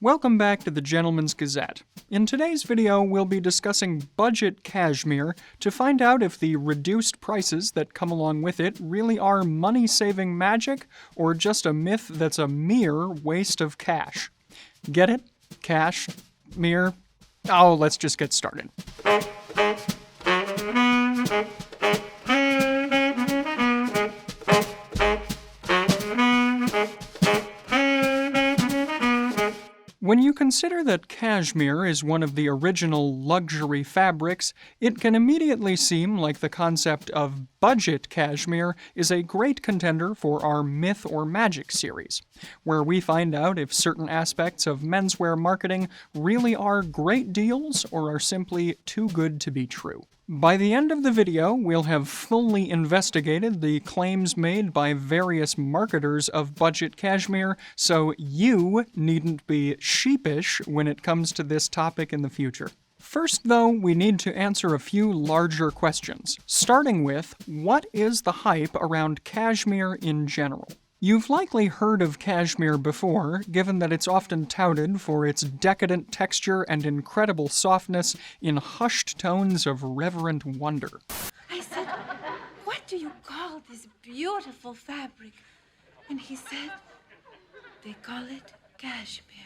Welcome back to the Gentleman's Gazette. In today's video, we'll be discussing budget cashmere to find out if the reduced prices that come along with it really are money-saving magic or just a myth that's a mere waste of cash. Get it? Cash? Mere? Oh, let's just get started. When you consider that cashmere is one of the original luxury fabrics, it can immediately seem like the concept of budget cashmere is a great contender for our Myth or Magic series, where we find out if certain aspects of menswear marketing really are great deals or are simply too good to be true. By the end of the video, we'll have fully investigated the claims made by various marketers of budget cashmere, so you needn't be sheepish when it comes to this topic in the future. First, though, we need to answer a few larger questions, starting with, what is the hype around cashmere in general? You've likely heard of cashmere before, given that it's often touted for its decadent texture and incredible softness in hushed tones of reverent wonder. I said, "What do you call this beautiful fabric?" And he said, "They call it cashmere."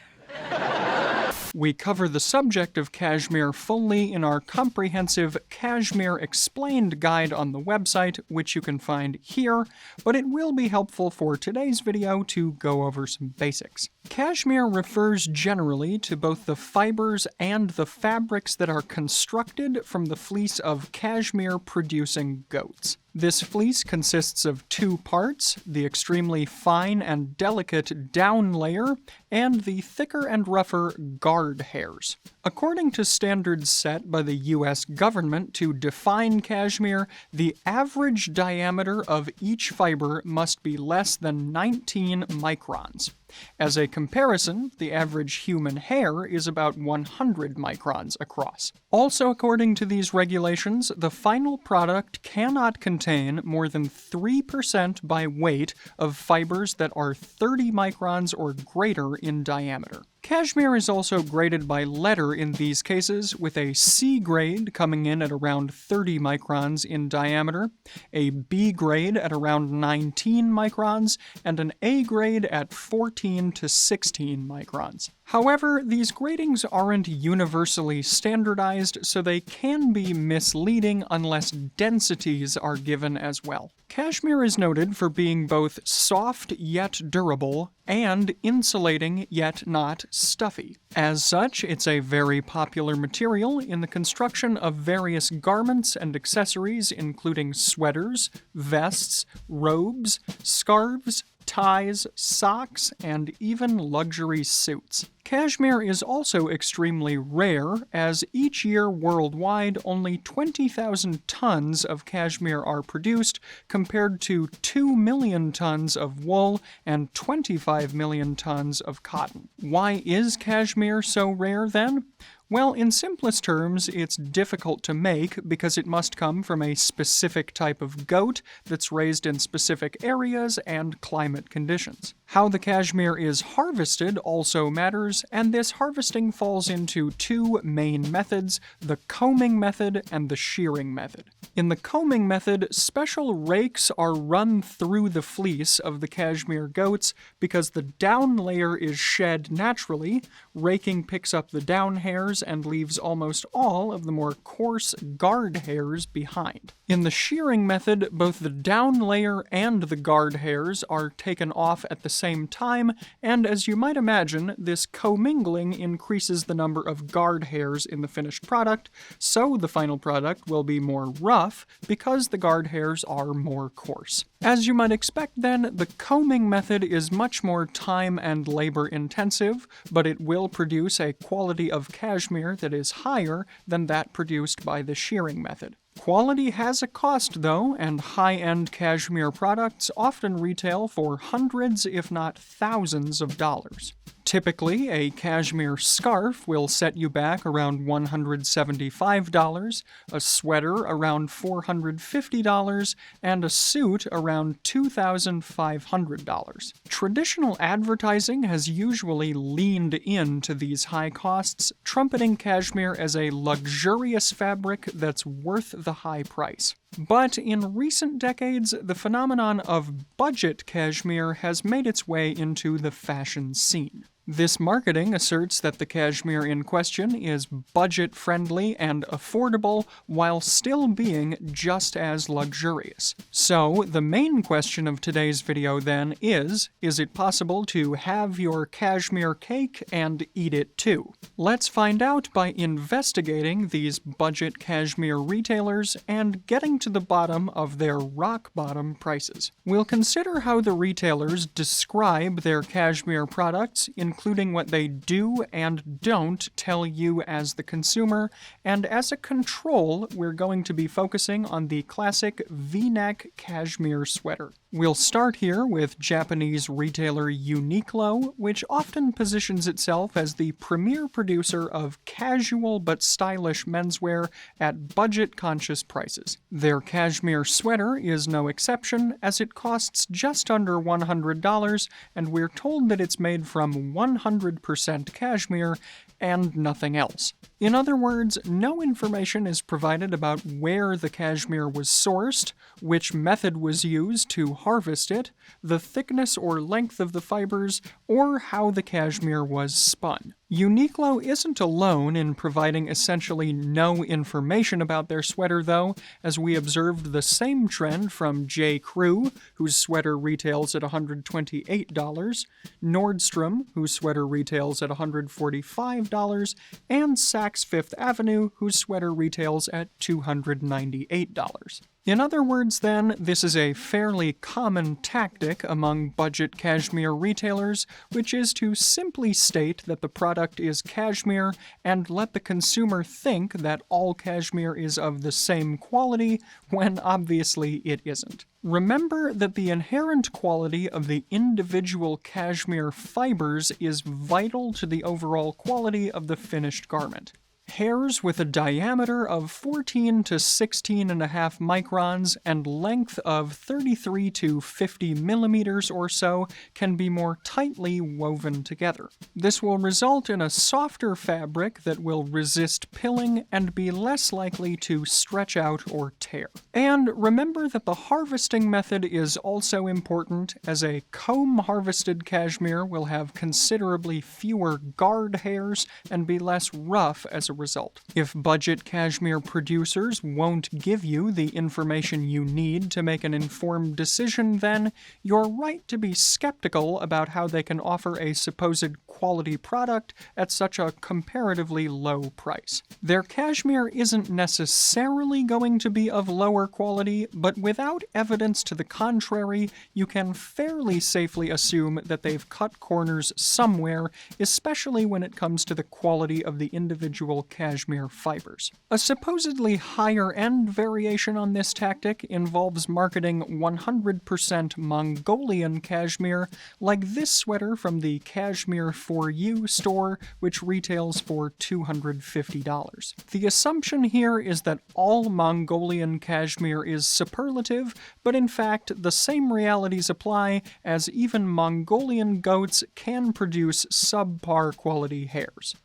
We cover the subject of cashmere fully in our comprehensive Cashmere Explained guide on the website, which you can find here, but it will be helpful for today's video to go over some basics. Cashmere refers generally to both the fibers and the fabrics that are constructed from the fleece of cashmere-producing goats. This fleece consists of two parts, the extremely fine and delicate down layer, and the thicker and rougher guard hairs. According to standards set by the US government to define cashmere, the average diameter of each fiber must be less than 19 microns. As a comparison, the average human hair is about 100 microns across. Also, according to these regulations, the final product cannot contain more than 3% by weight of fibers that are 30 microns or greater in diameter. Cashmere is also graded by letter in these cases, with a C grade coming in at around 30 microns in diameter, a B grade at around 19 microns, and an A grade at 14 to 16 microns. However, these gradings aren't universally standardized, so they can be misleading unless densities are given as well. Cashmere is noted for being both soft yet durable and insulating yet not stuffy. As such, it's a very popular material in the construction of various garments and accessories, including sweaters, vests, robes, scarves, ties, socks, and even luxury suits. Cashmere is also extremely rare, as each year worldwide only 20,000 tons of cashmere are produced, compared to 2 million tons of wool and 25 million tons of cotton. Why is cashmere so rare then? Well, in simplest terms, it's difficult to make because it must come from a specific type of goat that's raised in specific areas and climate conditions. How the cashmere is harvested also matters, and this harvesting falls into two main methods, the combing method and the shearing method. In the combing method, special rakes are run through the fleece of the cashmere goats because the down layer is shed naturally. Raking picks up the down hairs and leaves almost all of the more coarse guard hairs behind. In the shearing method, both the down layer and the guard hairs are taken off at the same time, and as you might imagine, this commingling increases the number of guard hairs in the finished product, so the final product will be more rough because the guard hairs are more coarse. As you might expect then, the combing method is much more time and labor intensive, but it will produce a quality of cashmere that is higher than that produced by the shearing method. Quality has a cost, though, and high-end cashmere products often retail for hundreds, if not thousands, of dollars. Typically, a cashmere scarf will set you back around $175, a sweater around $450, and a suit around $2,500. Traditional advertising has usually leaned into these high costs, trumpeting cashmere as a luxurious fabric that's worth the high price. But in recent decades, the phenomenon of budget cashmere has made its way into the fashion scene. This marketing asserts that the cashmere in question is budget-friendly and affordable while still being just as luxurious. So, the main question of today's video then is it possible to have your cashmere cake and eat it too? Let's find out by investigating these budget cashmere retailers and getting to the bottom of their rock-bottom prices. We'll consider how the retailers describe their cashmere products, including what they do and don't tell you as the consumer, and as a control, we're going to be focusing on the classic V-neck cashmere sweater. We'll start here with Japanese retailer Uniqlo, which often positions itself as the premier producer of casual but stylish menswear at budget-conscious prices. Their cashmere sweater is no exception, as it costs just under $100, and we're told that it's made from 100% cashmere and nothing else. In other words, no information is provided about where the cashmere was sourced, which method was used to harvest it, the thickness or length of the fibers, or how the cashmere was spun. Uniqlo isn't alone in providing essentially no information about their sweater, though, as we observed the same trend from J. Crew, whose sweater retails at $128, Nordstrom, whose sweater retails at $145, and Saks Fifth Avenue, whose sweater retails at $298. In other words, then, this is a fairly common tactic among budget cashmere retailers, which is to simply state that the product is cashmere and let the consumer think that all cashmere is of the same quality, when obviously it isn't. Remember that the inherent quality of the individual cashmere fibers is vital to the overall quality of the finished garment. Hairs with a diameter of 14 to 16.5 microns and length of 33 to 50 millimeters or so can be more tightly woven together. This will result in a softer fabric that will resist pilling and be less likely to stretch out or tear. And remember that the harvesting method is also important, as a comb-harvested cashmere will have considerably fewer guard hairs and be less rough as a result. If budget cashmere producers won't give you the information you need to make an informed decision, then you're right to be skeptical about how they can offer a supposed quality product at such a comparatively low price. Their cashmere isn't necessarily going to be of lower quality, but without evidence to the contrary, you can fairly safely assume that they've cut corners somewhere, especially when it comes to the quality of the individual cashmere fibers. A supposedly higher-end variation on this tactic involves marketing 100% Mongolian cashmere, like this sweater from the Cashmere For You store, which retails for $250. The assumption here is that all Mongolian cashmere is superlative, but in fact, the same realities apply, as even Mongolian goats can produce subpar quality hairs.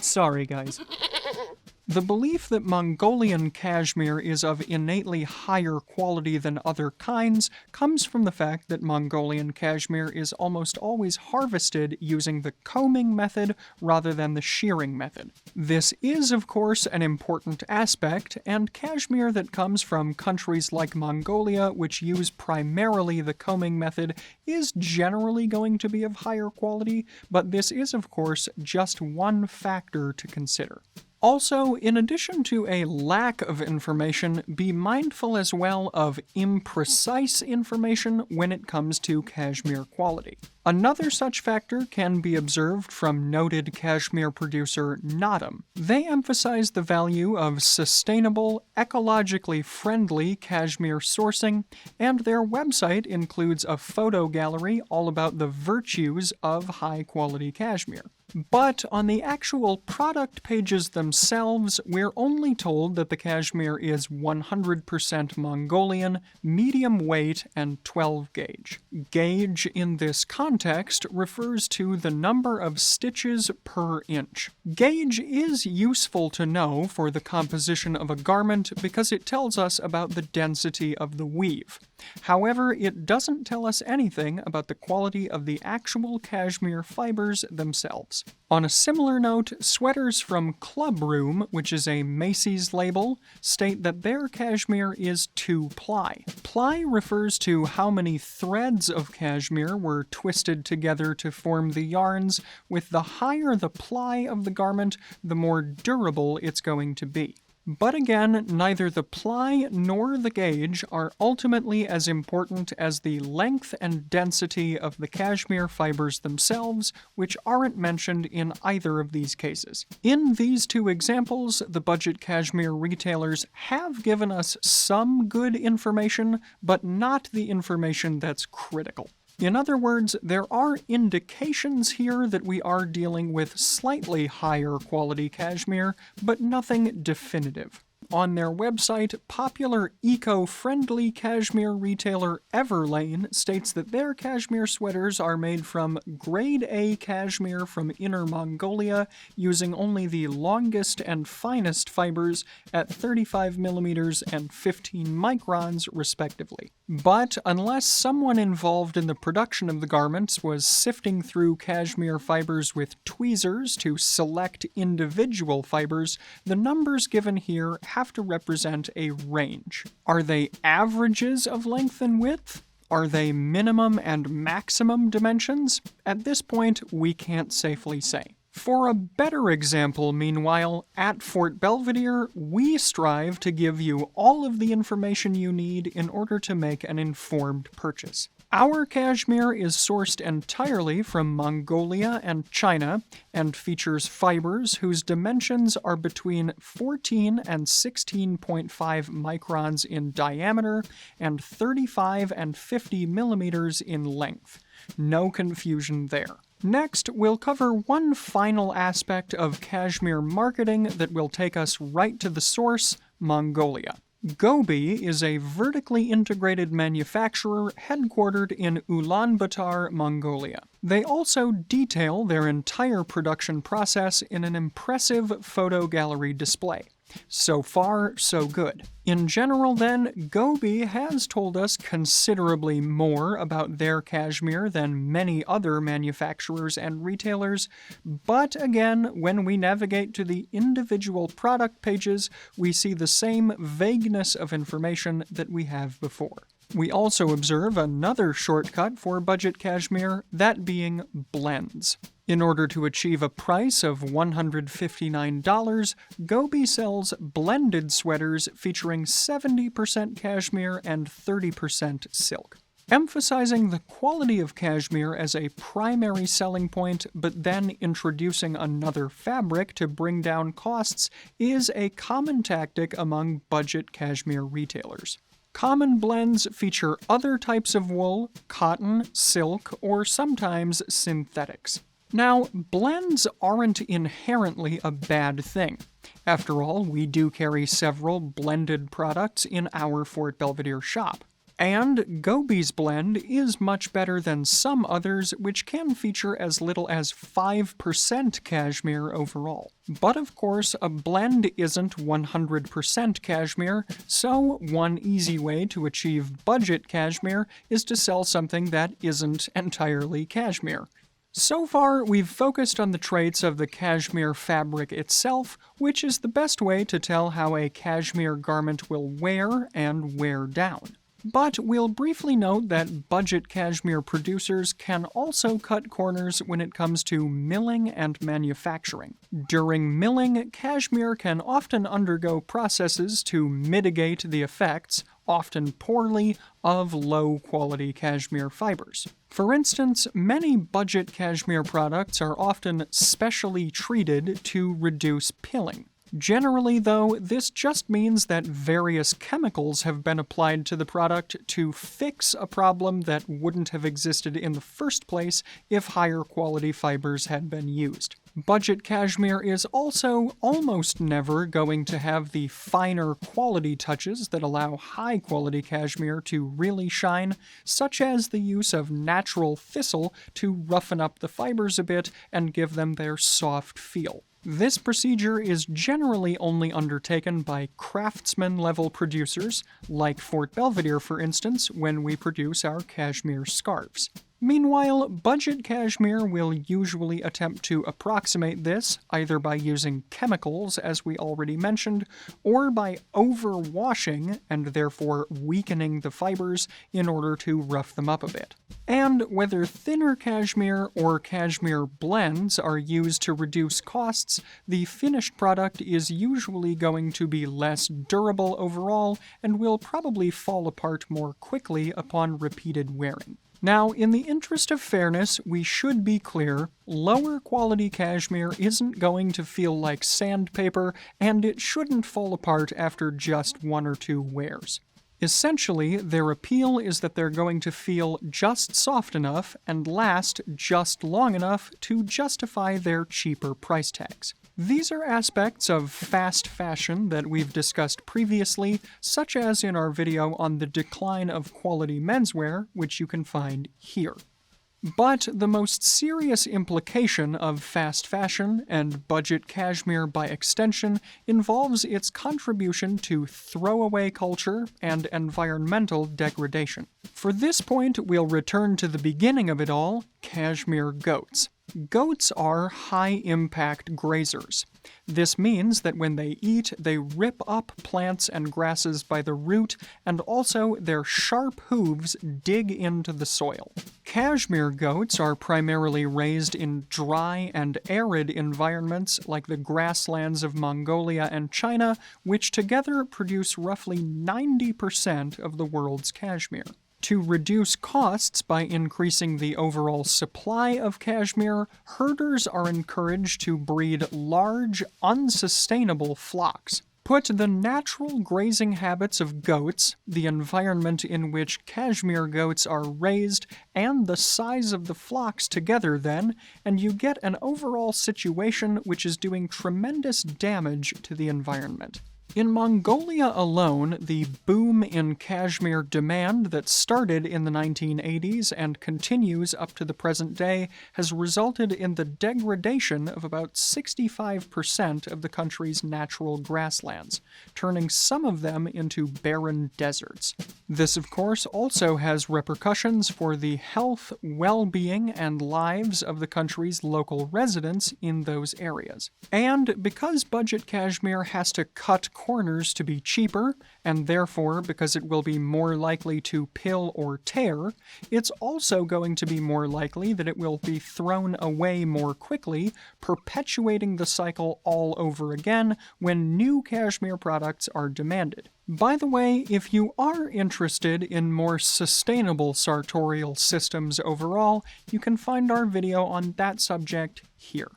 Sorry, guys. The belief that Mongolian cashmere is of innately higher quality than other kinds comes from the fact that Mongolian cashmere is almost always harvested using the combing method rather than the shearing method. This is, of course, an important aspect, and cashmere that comes from countries like Mongolia, which use primarily the combing method, is generally going to be of higher quality, but this is, of course, just one factor to consider. Also, in addition to a lack of information, be mindful as well of imprecise information when it comes to cashmere quality. Another such factor can be observed from noted cashmere producer needn't. They emphasize the value of sustainable, ecologically friendly cashmere sourcing, and their website includes a photo gallery all about the virtues of high-quality cashmere. But on the actual product pages themselves, we're only told that the cashmere is 100% Mongolian, medium weight, and 12 gauge. Gauge in this context refers to the number of stitches per inch. Gauge is useful to know for the composition of a garment because it tells us about the density of the weave. However, it doesn't tell us anything about the quality of the actual cashmere fibers themselves. On a similar note, sweaters from Club Room, which is a Macy's label, state that their cashmere is 2-ply. Ply refers to how many threads of cashmere were twisted together to form the yarns. With the higher the ply of the garment, the more durable it's going to be. But again, neither the ply nor the gauge are ultimately as important as the length and density of the cashmere fibers themselves, which aren't mentioned in either of these cases. In these two examples, the budget cashmere retailers have given us some good information, but not the information that's critical. In other words, there are indications here that we are dealing with slightly higher quality cashmere, but nothing definitive. On their website, popular eco-friendly cashmere retailer Everlane states that their cashmere sweaters are made from grade A cashmere from Inner Mongolia using only the longest and finest fibers at 35mm and 15 microns respectively. But unless someone involved in the production of the garments was sifting through cashmere fibers with tweezers to select individual fibers, the numbers given here have to represent a range. Are they averages of length and width? Are they minimum and maximum dimensions? At this point, we can't safely say. For a better example, meanwhile, at Fort Belvedere, we strive to give you all of the information you need in order to make an informed purchase. Our cashmere is sourced entirely from Mongolia and China and features fibers whose dimensions are between 14 and 16.5 microns in diameter and 35 and 50 millimeters in length. No confusion there. Next, we'll cover one final aspect of cashmere marketing that will take us right to the source, Mongolia. Gobi is a vertically integrated manufacturer headquartered in Ulaanbaatar, Mongolia. They also detail their entire production process in an impressive photo gallery display. So far, so good. In general, then, Gobi has told us considerably more about their cashmere than many other manufacturers and retailers, but again, when we navigate to the individual product pages, we see the same vagueness of information that we have before. We also observe another shortcut for budget cashmere, that being blends. In order to achieve a price of $159, Gobi sells blended sweaters featuring 70% cashmere and 30% silk. Emphasizing the quality of cashmere as a primary selling point, but then introducing another fabric to bring down costs is a common tactic among budget cashmere retailers. Common blends feature other types of wool, cotton, silk, or sometimes synthetics. Now, blends aren't inherently a bad thing. After all, we do carry several blended products in our Fort Belvedere shop. And Gobi's blend is much better than some others, which can feature as little as 5% cashmere overall. But of course, a blend isn't 100% cashmere, so one easy way to achieve budget cashmere is to sell something that isn't entirely cashmere. So far, we've focused on the traits of the cashmere fabric itself, which is the best way to tell how a cashmere garment will wear and wear down. But we'll briefly note that budget cashmere producers can also cut corners when it comes to milling and manufacturing. During milling, cashmere can often undergo processes to mitigate the effects, often poorly, of low-quality cashmere fibers. For instance, many budget cashmere products are often specially treated to reduce pilling. Generally, though, this just means that various chemicals have been applied to the product to fix a problem that wouldn't have existed in the first place if higher quality fibers had been used. Budget cashmere is also almost never going to have the finer quality touches that allow high-quality cashmere to really shine, such as the use of natural thistle to roughen up the fibers a bit and give them their soft feel. This procedure is generally only undertaken by craftsman-level producers, like Fort Belvedere, for instance, when we produce our cashmere scarves. Meanwhile, budget cashmere will usually attempt to approximate this either by using chemicals, as we already mentioned, or by overwashing and therefore weakening the fibers in order to rough them up a bit. And whether thinner cashmere or cashmere blends are used to reduce costs, the finished product is usually going to be less durable overall and will probably fall apart more quickly upon repeated wearing. Now, in the interest of fairness, we should be clear, lower quality cashmere isn't going to feel like sandpaper, and it shouldn't fall apart after just one or two wears. Essentially, their appeal is that they're going to feel just soft enough and last just long enough to justify their cheaper price tags. These are aspects of fast fashion that we've discussed previously, such as in our video on the decline of quality menswear, which you can find here. But the most serious implication of fast fashion, and budget cashmere by extension, involves its contribution to throwaway culture and environmental degradation. For this point, we'll return to the beginning of it all, cashmere goats. Goats are high-impact grazers. This means that when they eat, they rip up plants and grasses by the root, and also their sharp hooves dig into the soil. Cashmere goats are primarily raised in dry and arid environments like the grasslands of Mongolia and China, which together produce roughly 90% of the world's cashmere. To reduce costs by increasing the overall supply of cashmere, herders are encouraged to breed large, unsustainable flocks. Put the natural grazing habits of goats, the environment in which cashmere goats are raised, and the size of the flocks together then, and you get an overall situation which is doing tremendous damage to the environment. In Mongolia alone, the boom in cashmere demand that started in the 1980s and continues up to the present day has resulted in the degradation of about 65% of the country's natural grasslands, turning some of them into barren deserts. This, of course, also has repercussions for the health, well-being, and lives of the country's local residents in those areas. And because budget cashmere has to cut corners to be cheaper, and therefore because it will be more likely to pill or tear, it's also going to be more likely that it will be thrown away more quickly, perpetuating the cycle all over again when new cashmere products are demanded. By the way, if you are interested in more sustainable sartorial systems overall, you can find our video on that subject here.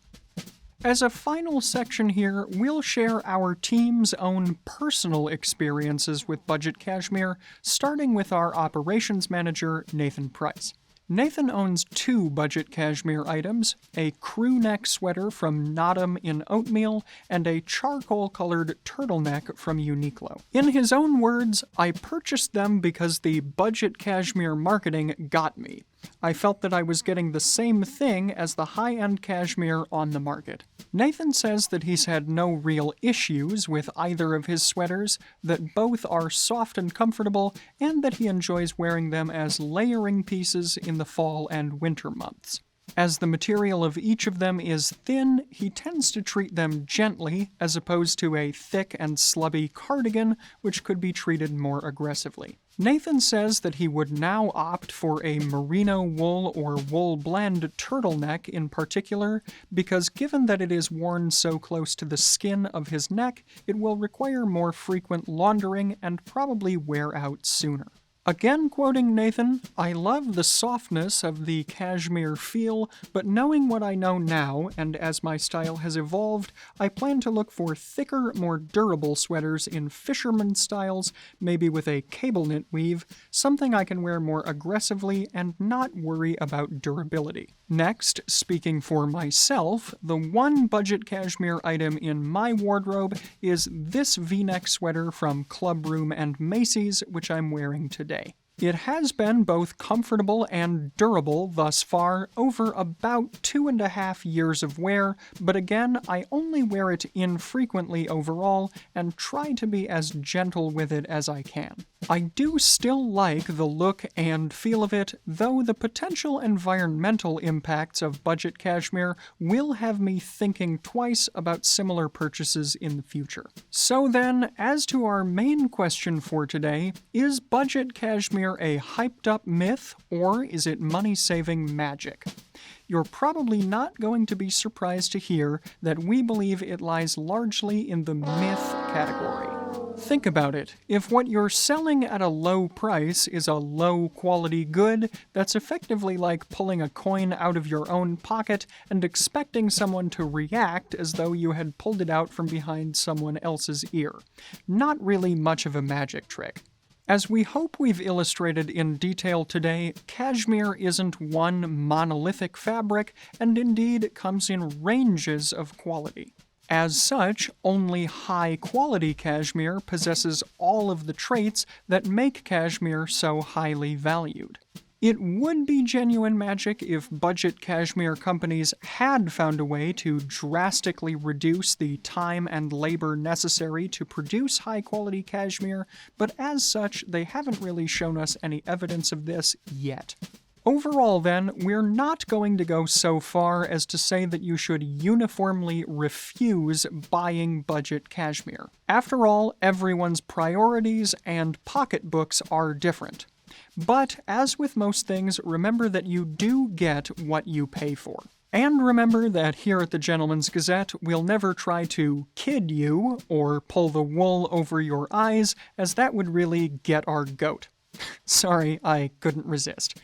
As a final section here, we'll share our team's own personal experiences with budget cashmere, starting with our operations manager, Nathan Price. Nathan owns 2 budget cashmere items, a crew neck sweater from Nottam in Oatmeal, and a charcoal-colored turtleneck from Uniqlo. In his own words, I purchased them because the budget cashmere marketing got me. I felt that I was getting the same thing as the high-end cashmere on the market. Nathan says that he's had no real issues with either of his sweaters, that both are soft and comfortable, and that he enjoys wearing them as layering pieces in the fall and winter months. As the material of each of them is thin, he tends to treat them gently, as opposed to a thick and slubby cardigan, which could be treated more aggressively. Nathan says that he would now opt for a merino wool or wool blend turtleneck in particular, because given that it is worn so close to the skin of his neck, it will require more frequent laundering and probably wear out sooner. Again quoting Nathan, "I love the softness of the cashmere feel, but knowing what I know now, and as my style has evolved, I plan to look for thicker, more durable sweaters in fisherman styles, maybe with a cable knit weave, something I can wear more aggressively and not worry about durability." Next, speaking for myself, the one budget cashmere item in my wardrobe is this V-neck sweater from Clubroom and Macy's, which I'm wearing today. It has been both comfortable and durable thus far, over about 2.5 years of wear, but again, I only wear it infrequently overall and try to be as gentle with it as I can. I do still like the look and feel of it, though the potential environmental impacts of budget cashmere will have me thinking twice about similar purchases in the future. So then, as to our main question for today, is budget cashmere a hyped-up myth, or is it money-saving magic? You're probably not going to be surprised to hear that we believe it lies largely in the myth category. Think about it. If what you're selling at a low price is a low-quality good, that's effectively like pulling a coin out of your own pocket and expecting someone to react as though you had pulled it out from behind someone else's ear. Not really much of a magic trick. As we hope we've illustrated in detail today, cashmere isn't one monolithic fabric, and indeed comes in ranges of quality. As such, only high-quality cashmere possesses all of the traits that make cashmere so highly valued. It would be genuine magic if budget cashmere companies had found a way to drastically reduce the time and labor necessary to produce high-quality cashmere, but as such, they haven't really shown us any evidence of this yet. Overall, then, we're not going to go so far as to say that you should uniformly refuse buying budget cashmere. After all, everyone's priorities and pocketbooks are different. But, as with most things, remember that you do get what you pay for. And remember that here at the Gentleman's Gazette, we'll never try to kid you or pull the wool over your eyes, as that would really get our goat. Sorry, I couldn't resist.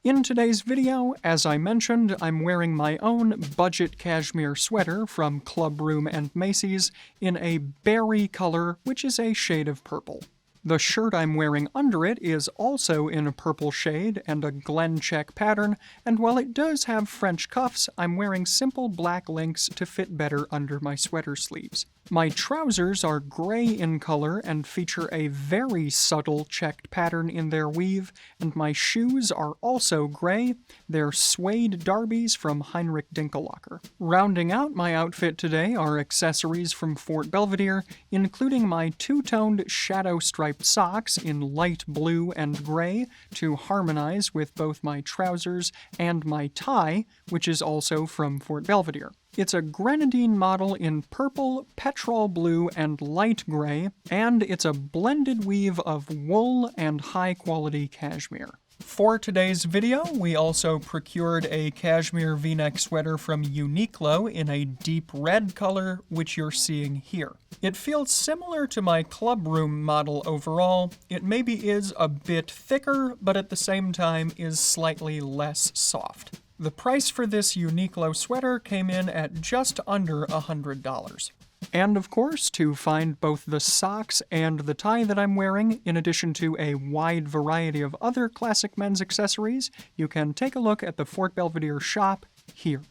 In today's video, as I mentioned, I'm wearing my own budget cashmere sweater from Clubroom and Macy's in a berry color, which is a shade of purple. The shirt I'm wearing under it is also in a purple shade and a Glen check pattern, and while it does have French cuffs, I'm wearing simple black links to fit better under my sweater sleeves. My trousers are gray in color and feature a very subtle checked pattern in their weave, and my shoes are also gray. They're suede derbies from Heinrich Dinkelocker. Rounding out my outfit today are accessories from Fort Belvedere, including my two-toned shadow-striped socks in light blue and gray to harmonize with both my trousers and my tie, which is also from Fort Belvedere. It's a grenadine model in purple, petrol blue, and light gray, and it's a blended weave of wool and high-quality cashmere. For today's video, we also procured a cashmere V-neck sweater from Uniqlo in a deep red color, which you're seeing here. It feels similar to my Clubroom model overall. It maybe is a bit thicker, but at the same time is slightly less soft. The price for this Uniqlo sweater came in at just under $100. And of course, to find both the socks and the tie that I'm wearing, in addition to a wide variety of other classic men's accessories, you can take a look at the Fort Belvedere shop here.